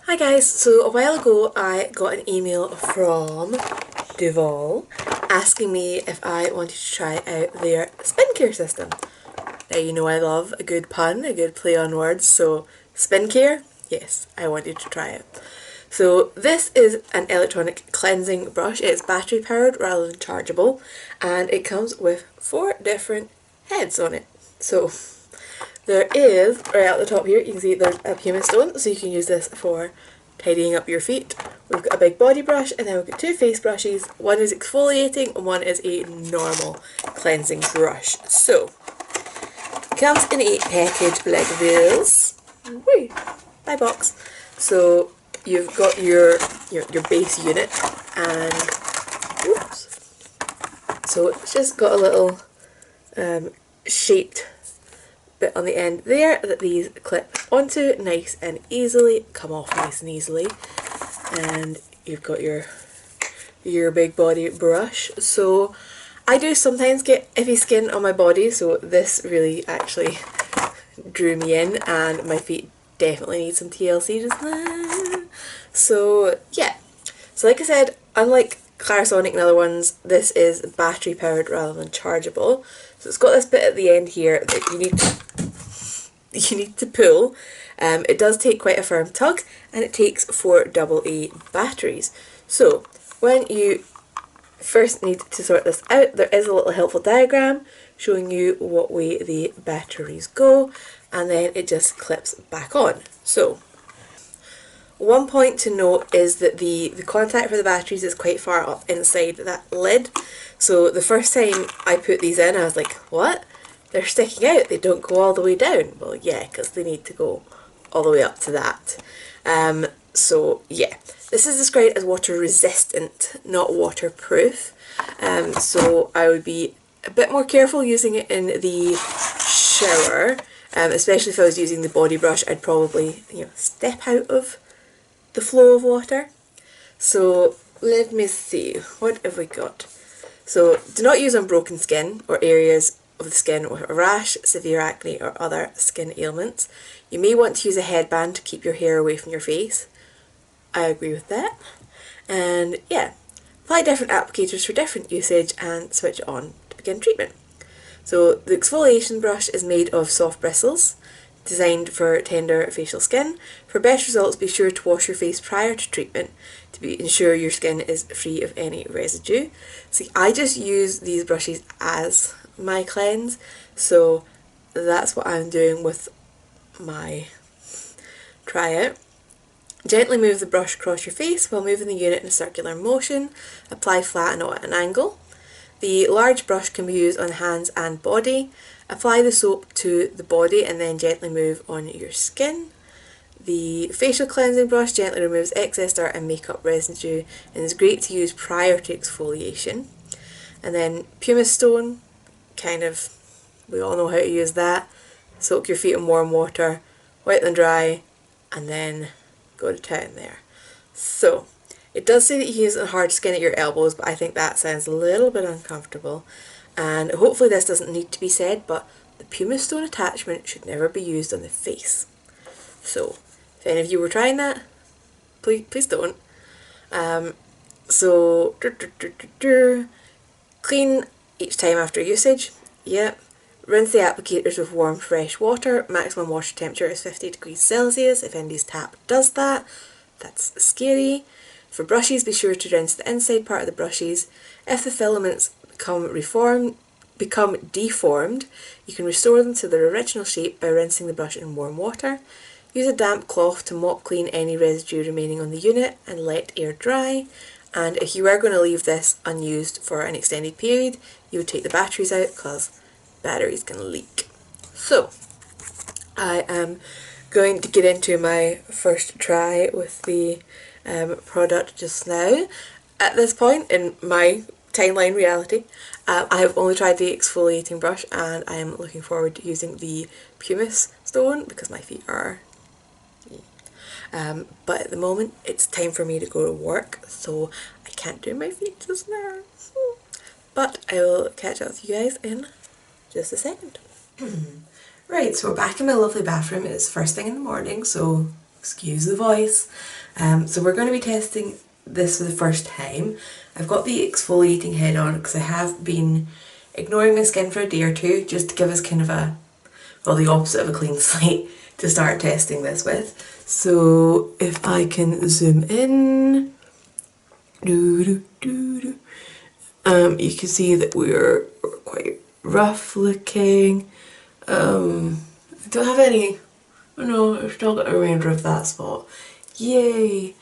Hi guys, so a while ago I got an email from Duvolle asking me if I wanted to try out their skincare system. Now you know I love a good pun, a good play on words, so skincare, yes, I wanted to try it. So this is an electronic cleansing brush. It's battery powered rather than chargeable, and it comes with 4 different heads on it. So there is, right at the top here, you can see there's a pumice stone, so you can use this for tidying up your feet. We've got a big body brush, and then we've got 2 face brushes. One is exfoliating, and one is a normal cleansing brush. So, it comes in a package like this. Whee! By box. So, you've got your base unit, and oops. So it's just got a little shaped bit on the end there that these clip onto nice and easily, come off nice and easily, and you've got your big body brush. So I do sometimes get iffy skin on my body, so this really actually drew me in, and my feet definitely need some TLC just now. So yeah, so like I said, unlike Clarisonic and other ones, this is battery powered rather than chargeable. So it's got this bit at the end here that you need to pull. It does take quite a firm tug, and it takes 4 AA batteries. So when you first need to sort this out, there is a little helpful diagram showing you what way the batteries go, and then it just clips back on. So one point to note is that the contact for the batteries is quite far up inside that lid. So the first time I put these in, I was like, what? They're sticking out, they don't go all the way down. Well, yeah, because they need to go all the way up to that. So yeah, this is described as water resistant, not waterproof. So I would be a bit more careful using it in the shower, especially if I was using the body brush. I'd probably, step out of the flow of water. So let me see, what have we got? So do not use on broken skin or areas of the skin with a rash, severe acne or other skin ailments. You may want to use a headband to keep your hair away from your face. I agree with that. And yeah, apply different applicators for different usage and switch on to begin treatment. So the exfoliation brush is made of soft bristles, designed for tender facial skin. For best results, be sure to wash your face prior to treatment to ensure your skin is free of any residue. See, I just use these brushes as my cleanse, so that's what I'm doing with my tryout. Gently move the brush across your face while moving the unit in a circular motion. Apply flat and not at an angle. The large brush can be used on hands and body. Apply the soap to the body and then gently move on your skin. The facial cleansing brush gently removes excess dirt and makeup residue and is great to use prior to exfoliation. And then pumice stone, we all know how to use that. Soak your feet in warm water, wet them dry, and then go to town there. So it does say that you use it on hard skin at your elbows, but I think that sounds a little bit uncomfortable. And hopefully this doesn't need to be said, but the pumice stone attachment should never be used on the face. So if any of you were trying that, please don't. So clean each time after usage. Yep. Rinse the applicators with warm fresh water. Maximum water temperature is 50 degrees Celsius. If anybody's tap does that, that's scary. For brushes, be sure to rinse the inside part of the brushes. If the filaments become deformed, you can restore them to their original shape by rinsing the brush in warm water. Use a damp cloth to mop clean any residue remaining on the unit and let air dry. And if you are going to leave this unused for an extended period, you would take the batteries out because batteries can leak. So I am going to get into my first try with the product just now. At this point in my timeline reality, I have only tried the exfoliating brush, and I am looking forward to using the pumice stone because my feet are but at the moment it's time for me to go to work, so I can't do my feet just now. But I will catch up with you guys in just a second. Right, so we're back in my lovely bathroom. It's first thing in the morning, so excuse the voice. So we're going to be testing this for the first time. I've got the exfoliating head on because I have been ignoring my skin for a day or two just to give us kind of a, well, the opposite of a clean slate to start testing this with. So if I can zoom in, you can see that we're quite rough looking. I don't have any, oh no, I've still got a remainder of that spot. Yay!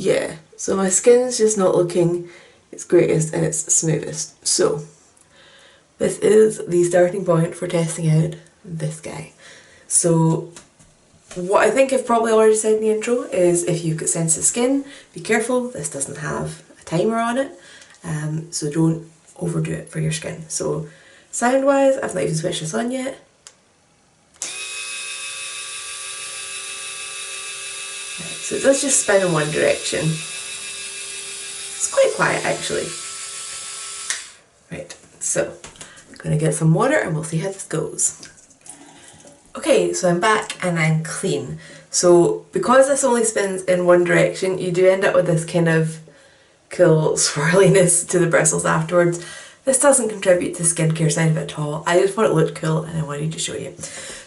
Yeah, so my skin's just not looking its greatest and its smoothest. So this is the starting point for testing out this guy. So what I think I've probably already said in the intro is if you've got sensitive skin, be careful, this doesn't have a timer on it, so don't overdo it for your skin. So sound wise, I've not even switched this on yet. So it does just spin in one direction. It's quite quiet actually. Right, so I'm gonna get some water and we'll see how this goes. Okay, so I'm back and I'm clean. So because this only spins in one direction, you do end up with this kind of cool swirliness to the bristles afterwards. This doesn't contribute to the skincare side of it at all. I just thought it looked cool and I wanted to show you.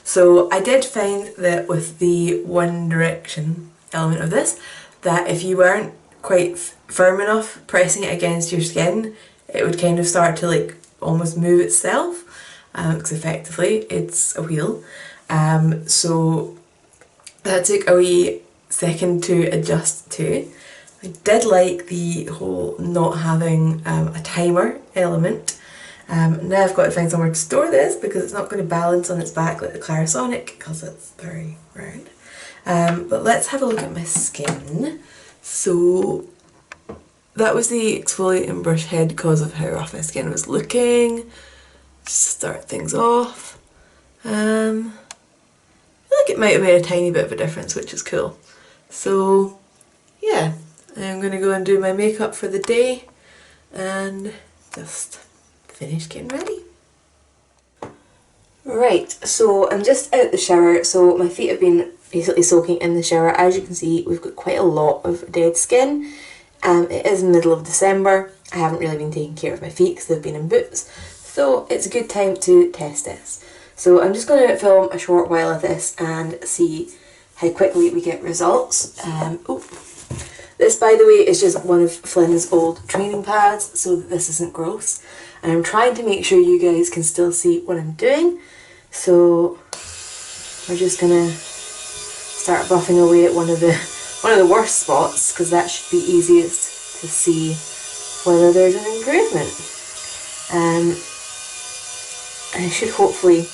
So I did find that with the One Direction element of this, that if you weren't quite firm enough pressing it against your skin, it would kind of start to like almost move itself, because effectively it's a wheel. So that took a wee second to adjust to. I did like the whole not having a timer element. Now I've got to find somewhere to store this because it's not going to balance on its back like the Clarisonic because it's very round. But let's have a look at my skin. So that was the exfoliating brush head because of how rough my skin was looking. Just start things off. I feel like it might have made a tiny bit of a difference, which is cool. So yeah, I'm going to go and do my makeup for the day and just finish getting ready. Right, so I'm just out the shower, so my feet have been basically soaking in the shower. As you can see, we've got quite a lot of dead skin. It is the middle of December. I haven't really been taking care of my feet because they've been in boots, so it's a good time to test this. So I'm just going to film a short while of this and see how quickly we get results. This, by the way, is just one of Flynn's old training pads, so that this isn't gross. And I'm trying to make sure you guys can still see what I'm doing. So we're just gonna start buffing away at one of the worst spots, because that should be easiest to see whether there's an improvement. I should hopefully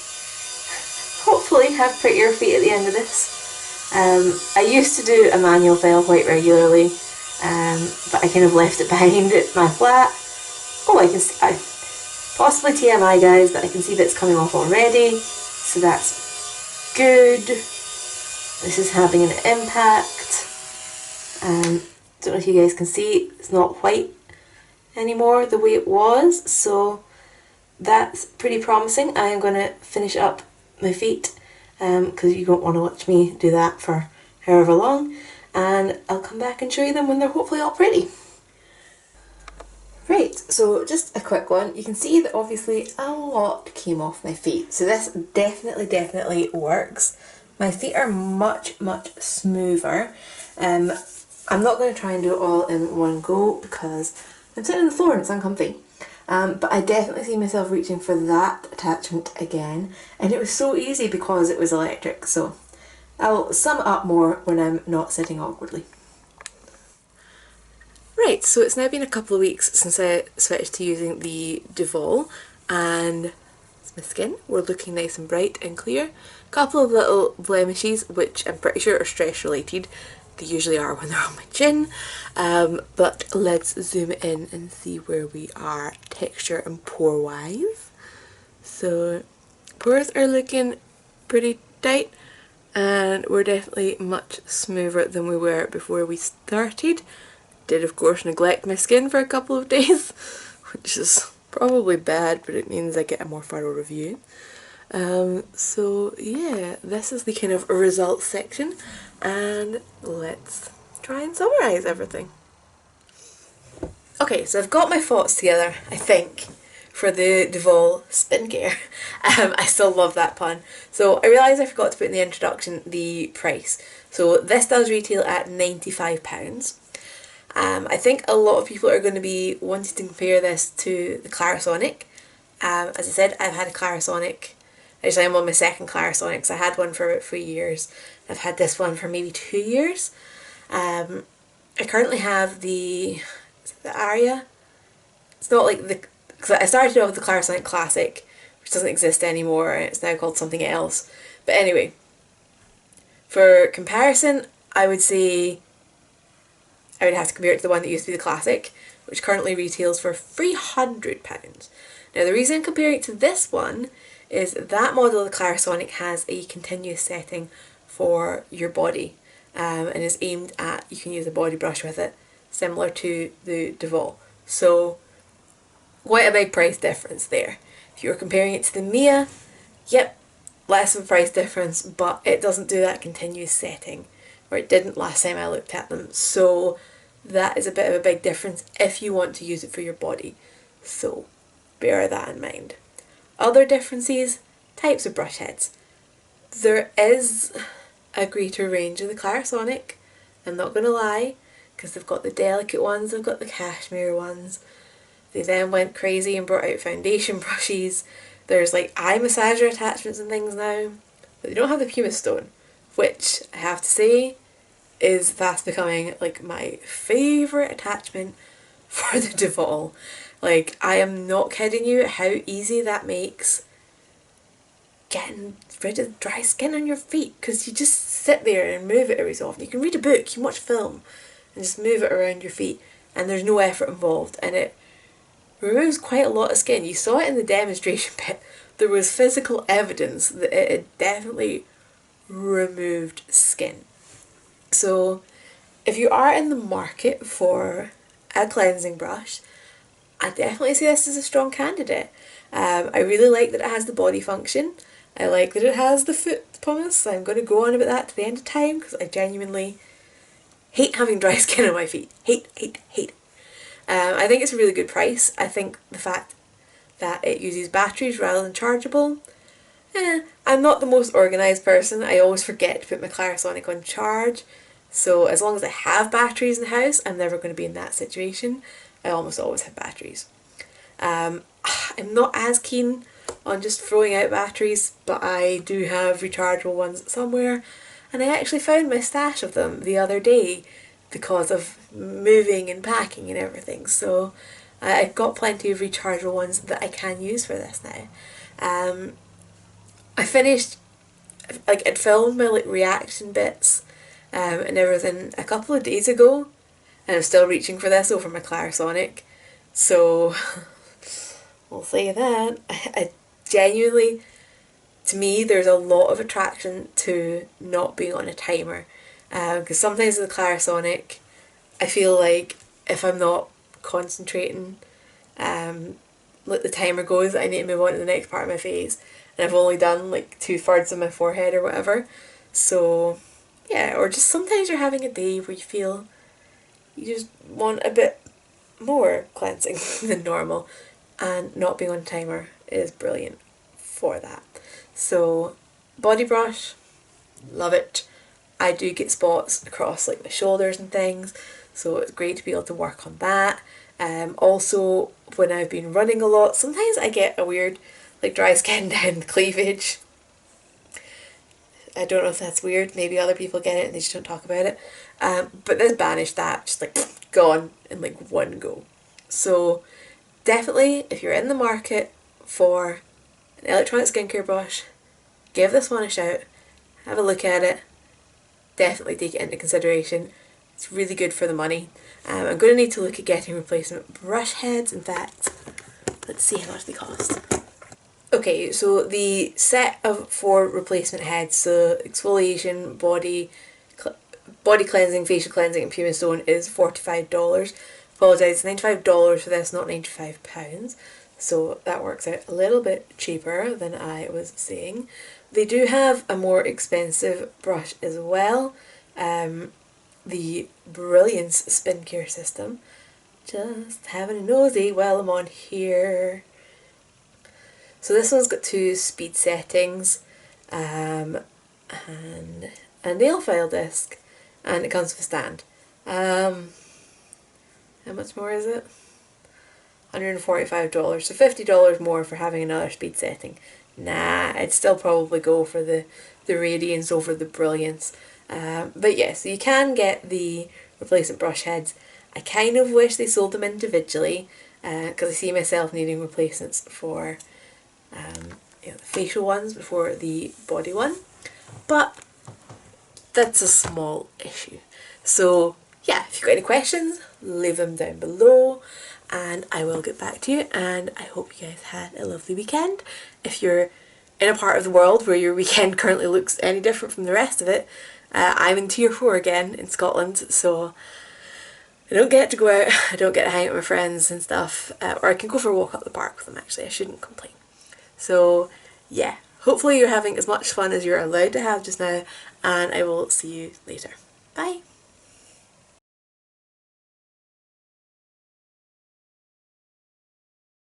have prettier feet at the end of this. I used to do a manual file quite regularly, but I kind of left it behind at my flat. Oh, I possibly TMI guys, but I can see that it's coming off already, so that's good. This is having an impact. Don't know if you guys can see, it's not white anymore the way it was, so that's pretty promising. I am going to finish up my feet because you don't want to watch me do that for however long, and I'll come back and show you them when they're hopefully all pretty. Right, so just a quick one. You can see that obviously a lot came off my feet, so this definitely works. My feet are much smoother. I'm not going to try and do it all in one go because I'm sitting on the floor and it's uncomfy. But I definitely see myself reaching for that attachment again, and it was so easy because it was electric, so I'll sum it up more when I'm not sitting awkwardly. Right, so it's now been a couple of weeks since I switched to using the Duvolle, and my skin, we're looking nice and bright and clear. A couple of little blemishes, which I'm pretty sure are stress related. They usually are when they're on my chin, but let's zoom in and see where we are texture and pore wise. So pores are looking pretty tight, and we're definitely much smoother than we were before we started. Did of course neglect my skin for a couple of days, which is probably bad, but it means I get a more thorough review. So yeah, this is the kind of results section, and let's try and summarise everything. Okay, so I've got my thoughts together, I think, for the Duvolle skincare. I still love that pun. So I realised I forgot to put in the introduction the price. So this does retail at £95. I think a lot of people are going to be wanting to compare this to the Clarisonic. As I said, I've had a Clarisonic. Actually, I'm on my second Clarisonic, so I had one for about 3 years. I've had this one for maybe 2 years. I currently have the Aria. It's not like the... Because I started off with the Clarisonic Classic, which doesn't exist anymore. It's now called something else. But anyway, for comparison, I would say I would have to compare it to the one that used to be the Classic, which currently retails for £300. Now the reason I'm comparing it to this one is that model of the Clarisonic has a continuous setting for your body, and is aimed at, you can use a body brush with it, similar to the Duvolle. So quite a big price difference there. If you're comparing it to the Mia, yep, less of a price difference, but it doesn't do that continuous setting, or it didn't last time I looked at them. So that is a bit of a big difference if you want to use it for your body. So bear that in mind. Other differences, types of brush heads. There is a greater range of the Clarisonic, I'm not going to lie, because they've got the delicate ones, they've got the cashmere ones. They then went crazy and brought out foundation brushes. There's like eye massager attachments and things now, but they don't have the pumice stone, which I have to say is fast becoming like my favourite attachment for the Duvolle. Like, I am not kidding you how easy that makes getting rid of dry skin on your feet, because you just sit there and move it every so often. You can read a book, you can watch film, and just move it around your feet, and there's no effort involved, and it removes quite a lot of skin. You saw it in the demonstration bit. There was physical evidence that it had definitely removed skin. So if you are in the market for a cleansing brush, I definitely see this as a strong candidate. I really like that it has the body function. I like that it has the foot pumice. I'm going to go on about that to the end of time, because I genuinely hate having dry skin on my feet. Hate. I think it's a really good price. I think the fact that it uses batteries rather than chargeable. I'm not the most organised person. I always forget to put my Clarisonic on charge. So as long as I have batteries in the house, I'm never going to be in that situation. I almost always have batteries. I'm not as keen on just throwing out batteries, but I do have rechargeable ones somewhere, and I actually found my stash of them the other day because of moving and packing and everything. So I've got plenty of rechargeable ones that I can use for this now. I finished, like, I'd filmed my like reaction bits and everything a couple of days ago, and I'm still reaching for this over my Clarisonic. So I'll say that I genuinely, to me, there's a lot of attraction to not being on a timer, because sometimes with the Clarisonic, I feel like if I'm not concentrating, like the timer goes, I need to move on to the next part of my face, and I've only done like 2/3 of my forehead or whatever. So yeah, or just sometimes you're having a day where you feel you just want a bit more cleansing than normal, and not being on timer is brilliant for that. So body brush, love it. I do get spots across like my shoulders and things, so it's great to be able to work on that. Also, when I've been running a lot, sometimes I get a weird like dry skin down cleavage. I don't know if that's weird, maybe other people get it and they just don't talk about it. But this banished that, just like gone in like one go. So definitely, if you're in the market for an electronic skincare brush, give this one a shout, have a look at it, definitely take it into consideration. It's really good for the money. I'm going to need to look at getting replacement brush heads. In fact, let's see how much they cost. Okay, so the set of 4 replacement heads, so exfoliation, body cleansing, facial cleansing and pumice stone, is $45. Apologise, $95 for this, not £95. so that works out a little bit cheaper than I was saying. They do have a more expensive brush as well, the Brilliance skincare system. Just having a nosy while I'm on here. So this one's got 2 speed settings, and a nail file disc, and it comes with a stand. How much more is it? $145, so $50 more for having another speed setting. Nah, I'd still probably go for the Radiance over the Brilliance. But yeah, so you can get the replacement brush heads. I kind of wish they sold them individually, because I see myself needing replacements for the facial ones before the body one. But that's a small issue. So yeah, if you've got any questions, leave them down below and I will get back to you, and I hope you guys had a lovely weekend. If you're in a part of the world where your weekend currently looks any different from the rest of it, I'm in tier 4 again in Scotland, so I don't get to go out, I don't get to hang out with my friends and stuff, or I can go for a walk up the park with them actually, I shouldn't complain. So yeah, hopefully you're having as much fun as you're allowed to have just now, and I will see you later. Bye!